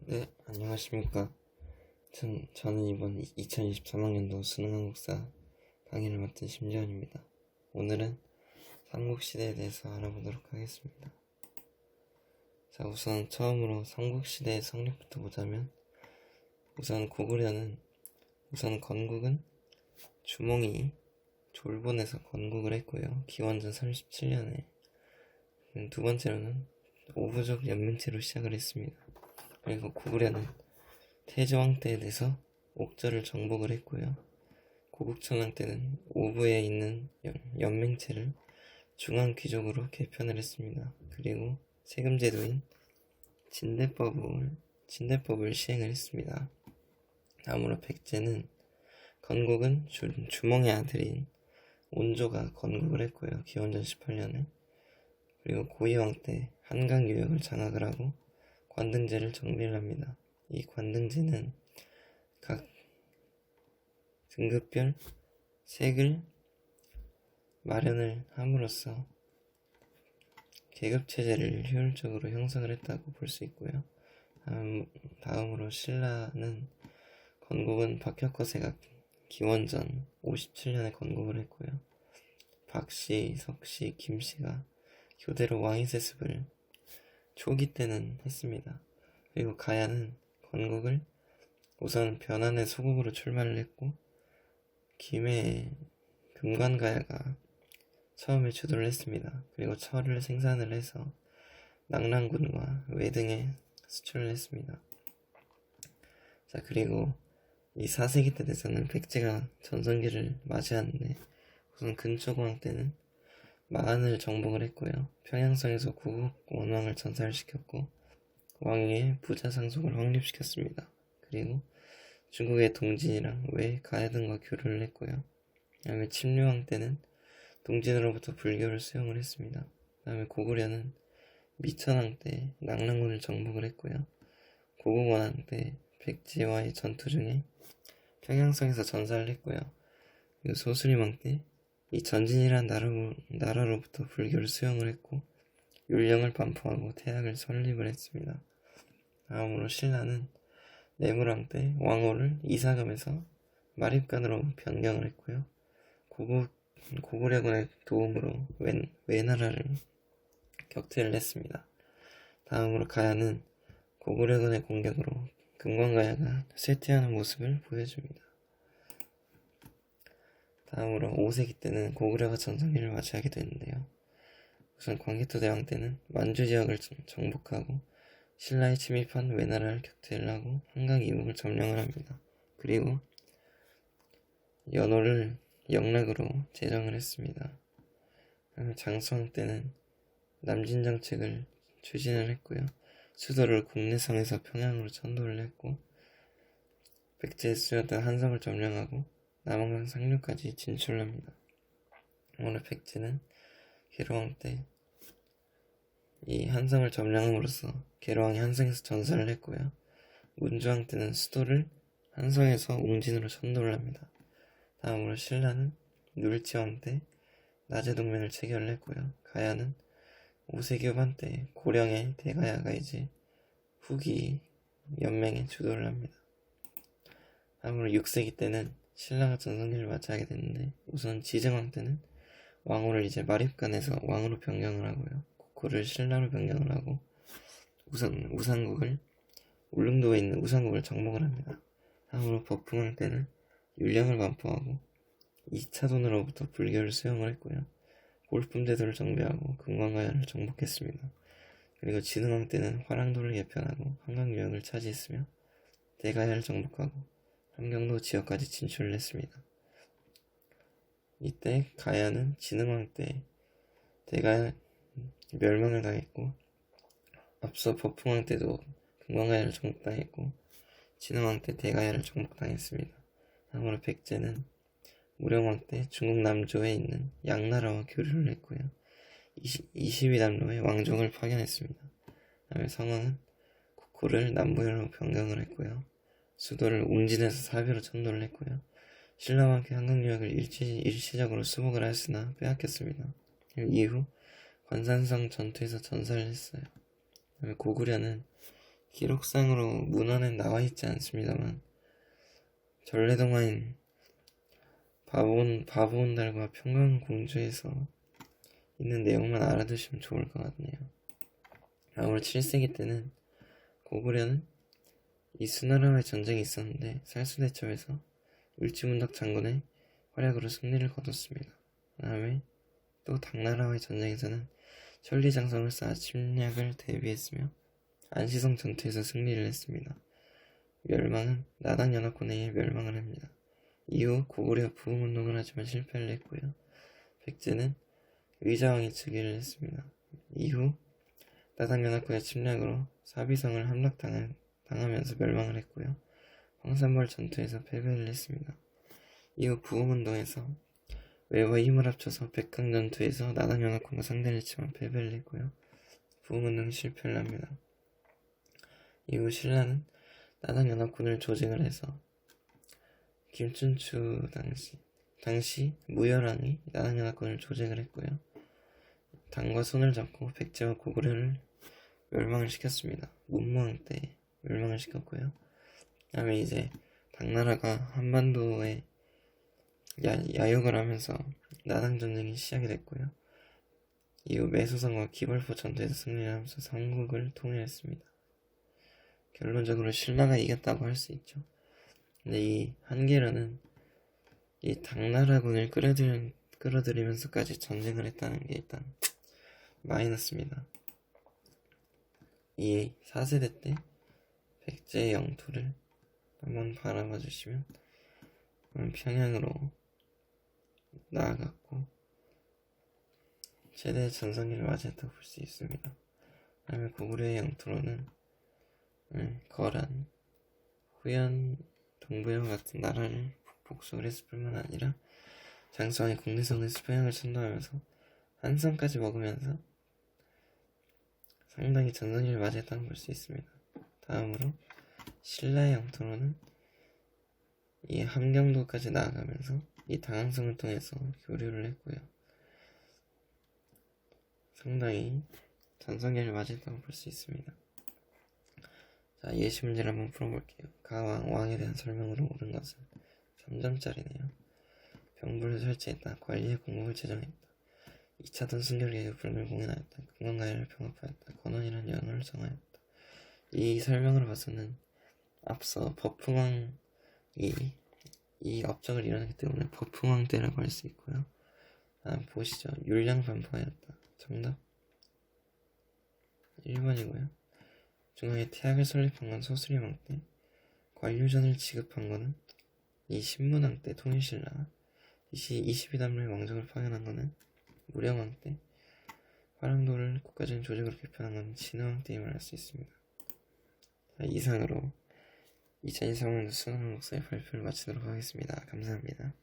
네, 안녕하십니까. 저는 이번 2023학년도 수능 한국사 강의를 맡은 심지현입니다. 오늘은 삼국시대에 대해서 알아보도록 하겠습니다. 자, 우선 처음으로 삼국시대의 성립부터 보자면, 우선 건국은 주몽이 졸본에서 건국을 했고요. 기원전 37년에. 두 번째로는 오부족 연맹체로 시작을 했습니다. 그리고 고구려는 태조왕 때에 대해서 옥저를 정복을 했고요. 고국천왕 때는 오부에 있는 연맹체를 중앙귀족으로 개편을 했습니다. 그리고 세금제도인 진대법을 시행을 했습니다. 다음으로 백제는 건국은 주몽의 아들인 온조가 건국을 했고요. 기원전 18년에. 그리고 고이왕 때 한강 유역을 장악을 하고 관등제를 정비를 합니다. 이 관등제는 각 등급별 색을 마련을 함으로써 계급체제를 효율적으로 형성을 했다고 볼 수 있고요. 다음으로 신라는 건국은 박혁거세가 기원전 57년에 건국을 했고요. 박씨, 석씨, 김씨가 교대로 왕위 세습을 초기 때는 했습니다. 그리고 가야는 건국을 우선 변환의 소국으로 출마를 했고 김해 금관가야가 처음에 주도를 했습니다. 그리고 철을 생산을 해서 낙랑군과 외등에 수출을 했습니다. 자, 그리고 이 4세기 때 돼서는 백제가 전성기를 맞이하는데 우선 근초고왕 때는 마한을 정복을 했고요. 평양성에서 구국 원왕을 전사를 시켰고 왕위의 부자 상속을 확립시켰습니다. 그리고 중국의 동진이랑 외 가야 등과 교류를 했고요. 그 다음에 침류왕 때는 동진으로부터 불교를 수용을 했습니다. 그 다음에 고구려는 미천왕 때 낙랑군을 정복을 했고요. 고국원왕 때 백제와의 전투 중에 평양성에서 전사를 했고요. 그리고 소수림왕 때 이 전진이라는 나라로부터 불교를 수용을 했고 율령을 반포하고 태학을 설립을 했습니다. 다음으로 신라는 내무랑 때 왕호를 이사금에서 마립간으로 변경을 했고요. 고구려군의 도움으로 외나라를 격퇴를 했습니다. 다음으로 가야는 고구려군의 공격으로 금관가야가 쇠퇴하는 모습을 보여줍니다. 다음으로 5세기 때는 고구려가 전성기를 맞이하게 되는데요. 우선 광개토대왕 때는 만주 지역을 정복하고 신라에 침입한 외나라를 격퇴를 하고 한강 이북을 점령을 합니다. 그리고 연호를 영락으로 제정을 했습니다. 장수왕 때는 남진 정책을 추진을 했고요. 수도를 국내성에서 평양으로 천도를 했고 백제에 쓰였던 한성을 점령하고 남한강 상류까지 진출합니다. 오늘 백제는 계로왕 때 이 한성을 점령함으로써 계로왕이 한성에서 전사를 했고요. 문주왕 때는 수도를 한성에서 웅진으로 천도를 합니다. 다음으로 신라는 누르치왕 때 낮의 동맹을 체결을 했고요. 가야는 5세기 후반 때 고령의 대가야가 이제 후기 연맹에 주도를 합니다. 다음으로 6세기 때는 신라가 전성기를 맞이하게 되는데 우선 지정왕 때는 왕호를 이제 마립간에서 왕으로 변경을 하고요. 고를 신라로 변경을 하고 우상국을 울릉도에 있는 우상국을 정복을 합니다. 다음으로 버풍왕 때는 율령을 반포하고 2차돈으로부터 불교를 수용을 했고요. 골품제도를 정비하고 금관가야를 정복했습니다. 그리고 진흥왕 때는 화랑도를 개편하고 한강유역을 차지했으며 대가야를 정복하고 함경도 지역까지 진출을 했습니다. 이때 가야는 진흥왕 때 대가야 멸망을 당했고 앞서 버풍왕 때도 금관가야를 정복당했고 진흥왕 때 대가야를 정복당했습니다. 다음으로 백제는 무령왕 때 중국 남조에 있는 양나라와 교류를 했고요. 22담로에 왕족을 파견했습니다. 다음에 성왕은 국호를 남부열로 변경을 했고요. 수도를 웅진에서 사비로 천도를 했고요. 신라와 함께 한강유역을 일시적으로 수복을 하였으나 빼앗겼습니다. 이후 관산성 전투에서 전사를 했어요. 고구려는 기록상으로 문헌엔 나와있지 않습니다만 전래동화인 바보온달과 평강공주에서 있는 내용만 알아두시면 좋을 것 같네요. 아울러 7세기 때는 고구려는 이 수나라와의 전쟁이 있었는데 살수대첩에서 을지문덕 장군의 활약으로 승리를 거뒀습니다. 그 다음에 또 당나라와의 전쟁에서는 천리장성을 쌓아 침략을 대비했으며 안시성 전투에서 승리를 했습니다. 멸망은 나당연합군에 의해 멸망을 합니다. 이후 고구려 부흥운동을 하지만 실패를 했고요. 백제는 의자왕이 즉위를 했습니다. 이후 나당연합군의 침략으로 사비성을 함락당하면서 멸망을 했고요. 황산벌 전투에서 패배를 했습니다. 이후 부흥운동에서 외와 힘을 합쳐서 백강전투에서 나당연합군과 상대를 했지만 패배를 했고요. 부흥운동이 실패를 합니다. 이후 신라는 나당연합군을 조직을 해서 김춘추 당시 무열왕이 나당연합군을 조직을 했고요. 당과 손을 잡고 백제와 고구려를 멸망을 시켰습니다. 문무왕 때 멸망을 시켰고요. 그다음에 이제 당나라가 한반도에 야욕을 하면서 나당 전쟁이 시작이 됐고요. 이후 매소성과 기벌포 전투에서 승리를 하면서 삼국을 통일했습니다. 결론적으로 신라가 이겼다고 할 수 있죠. 근데 이 한계라는 이 당나라군을 끌어들이면서까지 전쟁을 했다는 게 일단 마이너스입니다. 이 4세대 때 백제의 영토를 한번 바라봐 주시면 평양으로 나아갔고 최대 전성기를 맞이했다고 볼 수 있습니다. 그다음에 고구려의 영토로는 거란, 후연, 동부영 같은 나라를 복속을 했을 뿐만 아니라 장수왕의 국내성에서 평양을 천도하면서 한성까지 먹으면서 상당히 전성기를 맞이했다고 볼 수 있습니다. 다음으로 신라의 영토로는 이 함경도까지 나아가면서 이 당항성을 통해서 교류를 했고요. 상당히 전성기를 맞이했다고 볼 수 있습니다. 자, 예시 문제를 한번 풀어볼게요. 가왕, 왕에 대한 설명으로 옳은 것은 3점짜리네요. 병부를 설치했다. 관리의 공목을 제정했다. 2차전 순결계획 불을 공연하였다. 금강가야를 평합하였다. 권원이라는 연호를 정하였다. 이 설명으로 봐서는 앞서 버풍왕이 이 업적을 이뤄냈기 때문에 버풍왕 때라고 할 수 있고요. 다음 보시죠. 율량 반포하였다. 정답 1번이고요. 중앙에 태학을 설립한 건 소수리왕 때, 관료전을 지급한 거는 이 신문왕 때 통일신라, 이시 22단로의 왕족을 파견한 거는 무령왕 때, 화랑도를 국가적인 조직으로 개편한 건 진흥왕 때임을 알 수 있습니다. 자, 이상으로 2023년도 수능목사의 발표를 마치도록 하겠습니다. 감사합니다.